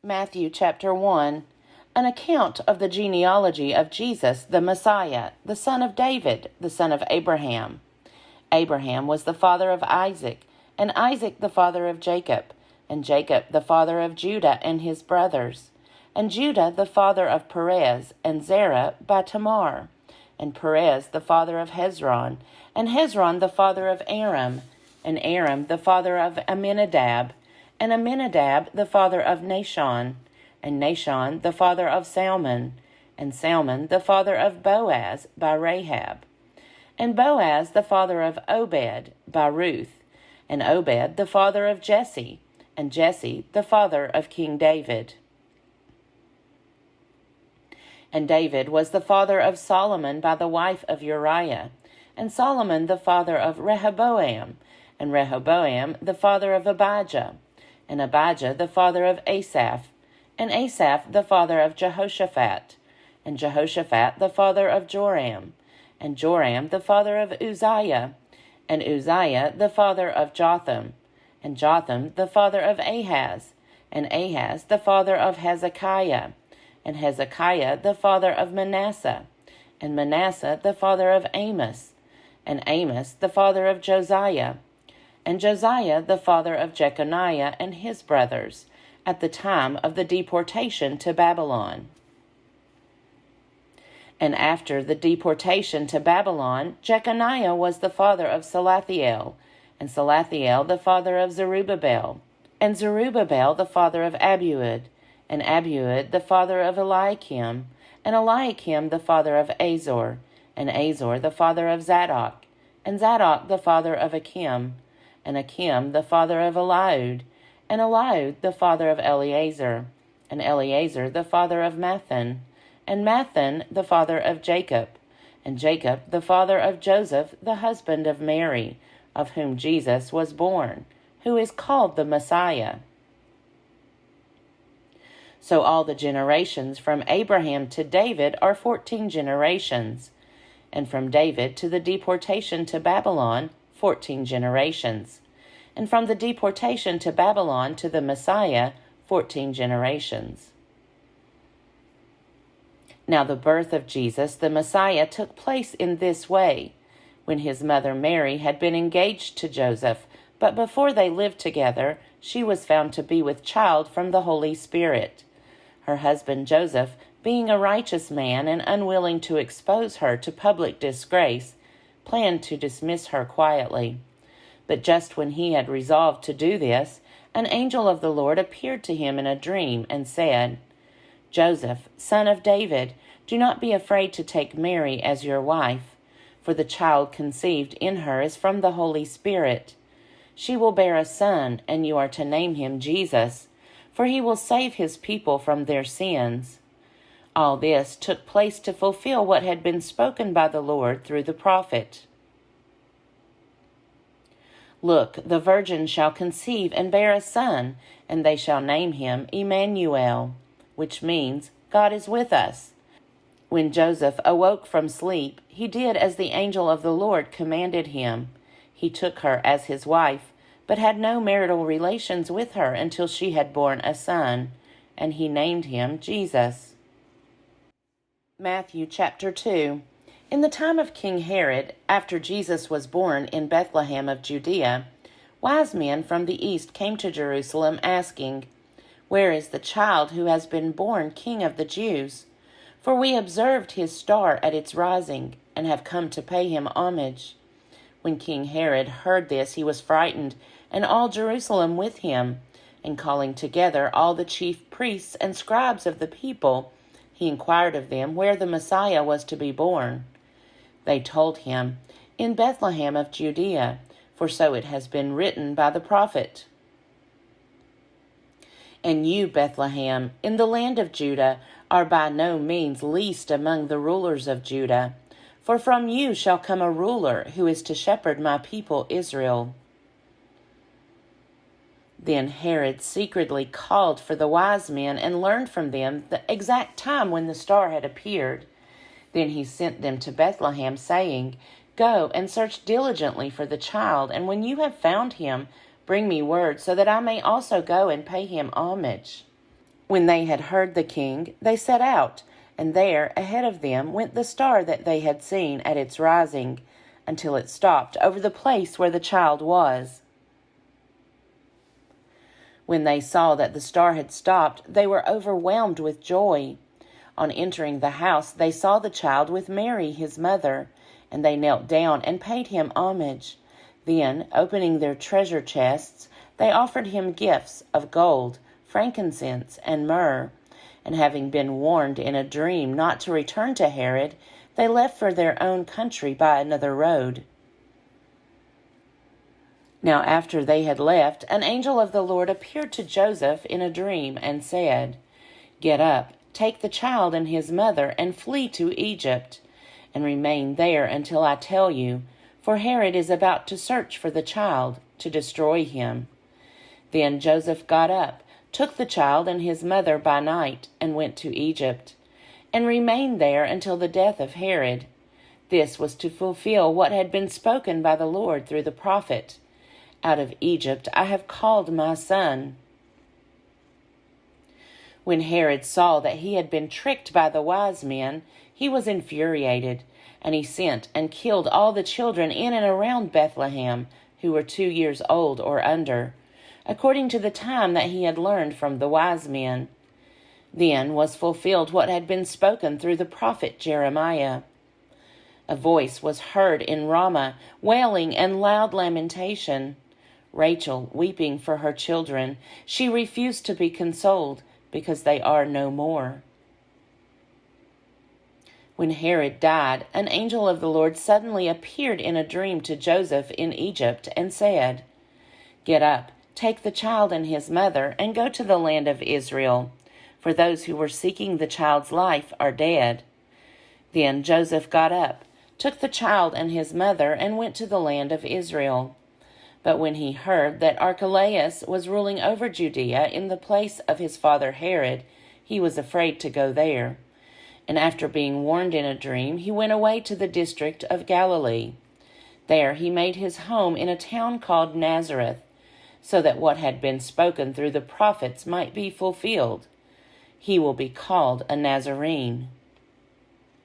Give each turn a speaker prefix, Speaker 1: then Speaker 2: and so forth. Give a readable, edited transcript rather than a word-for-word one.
Speaker 1: Matthew chapter 1, an account of the genealogy of Jesus, the Messiah, the son of David, the son of Abraham. Abraham was the father of Isaac, and Isaac the father of Jacob, and Jacob the father of Judah and his brothers, and Judah the father of Perez, and Zerah by Tamar, and Perez the father of Hezron, and Hezron the father of Aram, and Aram the father of Amminadab, and Amminadab the father of Nahshon, and Nahshon the father of Salmon, and Salmon the father of Boaz by Rahab, and Boaz the father of Obed by Ruth, and Obed the father of Jesse, and Jesse the father of King David. And David was the father of Solomon by the wife of Uriah, and Solomon the father of Rehoboam, and Rehoboam the father of Abijah, and Abijah the father of Asaph, and Asaph the father of Jehoshaphat, and Jehoshaphat the father of Joram, and Joram the father of Uzziah, and Uzziah the father of Jotham, and Jotham the father of Ahaz, and Ahaz the father of Hezekiah, and Hezekiah the father of Manasseh, and Manasseh the father of Amos, and Amos the father of Josiah, and Josiah the father of Jeconiah and his brothers, at the time of the deportation to Babylon. And after the deportation to Babylon, Jeconiah was the father of Salathiel, and Salathiel the father of Zerubbabel, and Zerubbabel the father of Abiud, and Abiud the father of Eliakim, and Eliakim the father of Azor, and Azor the father of Zadok, and Zadok the father of Achim, and Achim the father of Eliud, and Eliud the father of Eleazar, and Eleazar the father of Mathan, and Mathan the father of Jacob, and Jacob the father of Joseph the husband of Mary, of whom Jesus was born, who is called the Messiah. So all the generations from Abraham to David are 14 generations, and from David to the deportation to Babylon, 14 generations, and from the deportation to Babylon to the Messiah, 14 generations. Now the birth of Jesus, the Messiah, took place in this way, when his mother Mary had been engaged to Joseph, but before they lived together, she was found to be with child from the Holy Spirit. Her husband Joseph, being a righteous man and unwilling to expose her to public disgrace, planned to dismiss her quietly. But just when he had resolved to do this, an angel of the Lord appeared to him in a dream and said, "Joseph, son of David, do not be afraid to take Mary as your wife, for the child conceived in her is from the Holy Spirit. She will bear a son, and you are to name him Jesus, for he will save his people from their sins." All this took place to fulfill what had been spoken by the Lord through the prophet. "Look, the virgin shall conceive and bear a son, and they shall name him Emmanuel," which means, God is with us. When Joseph awoke from sleep, he did as the angel of the Lord commanded him. He took her as his wife, but had no marital relations with her until she had borne a son, and he named him Jesus. Matthew chapter 2. In the time of King Herod, after Jesus was born in Bethlehem of Judea, wise men from the east came to Jerusalem asking, "Where is the child who has been born King of the Jews? For we observed his star at its rising, and have come to pay him homage." When King Herod heard this, he was frightened, and all Jerusalem with him. And calling together all the chief priests and scribes of the people, he inquired of them where the Messiah was to be born. They told him, "In Bethlehem of Judea, for so it has been written by the prophet. And you, Bethlehem, in the land of Judah, are by no means least among the rulers of Judah, for from you shall come a ruler who is to shepherd my people Israel." Then Herod secretly called for the wise men and learned from them the exact time when the star had appeared. Then he sent them to Bethlehem, saying, "Go and search diligently for the child, and when you have found him, bring me word, so that I may also go and pay him homage." When they had heard the king, they set out, and there ahead of them went the star that they had seen at its rising, until it stopped over the place where the child was. When they saw that the star had stopped, they were overwhelmed with joy. On entering the house, they saw the child with Mary, his mother, and they knelt down and paid him homage. Then, opening their treasure chests, they offered him gifts of gold, frankincense, and myrrh. And having been warned in a dream not to return to Herod, they left for their own country by another road. Now after they had left, an angel of the Lord appeared to Joseph in a dream and said, "Get up, take the child and his mother, and flee to Egypt, and remain there until I tell you, for Herod is about to search for the child to destroy him." Then Joseph got up, took the child and his mother by night, and went to Egypt, and remained there until the death of Herod. This was to fulfill what had been spoken by the Lord through the prophet, "Out of Egypt I have called my son." When Herod saw that he had been tricked by the wise men, he was infuriated, and he sent and killed all the children in and around Bethlehem who were 2 years old or under, according to the time that he had learned from the wise men. Then was fulfilled what had been spoken through the prophet Jeremiah. A voice was heard in Ramah, wailing and loud lamentation. Rachel weeping for her children, she refused to be consoled, because they are no more. When Herod died, an angel of the Lord suddenly appeared in a dream to Joseph in Egypt and said, "Get up, take the child and his mother, and go to the land of Israel, for those who were seeking the child's life are dead." Then Joseph got up, took the child and his mother, and went to the land of Israel. But when he heard that Archelaus was ruling over Judea in the place of his father Herod, he was afraid to go there. And after being warned in a dream, he went away to the district of Galilee. There he made his home in a town called Nazareth, so that what had been spoken through the prophets might be fulfilled. He will be called a Nazarene.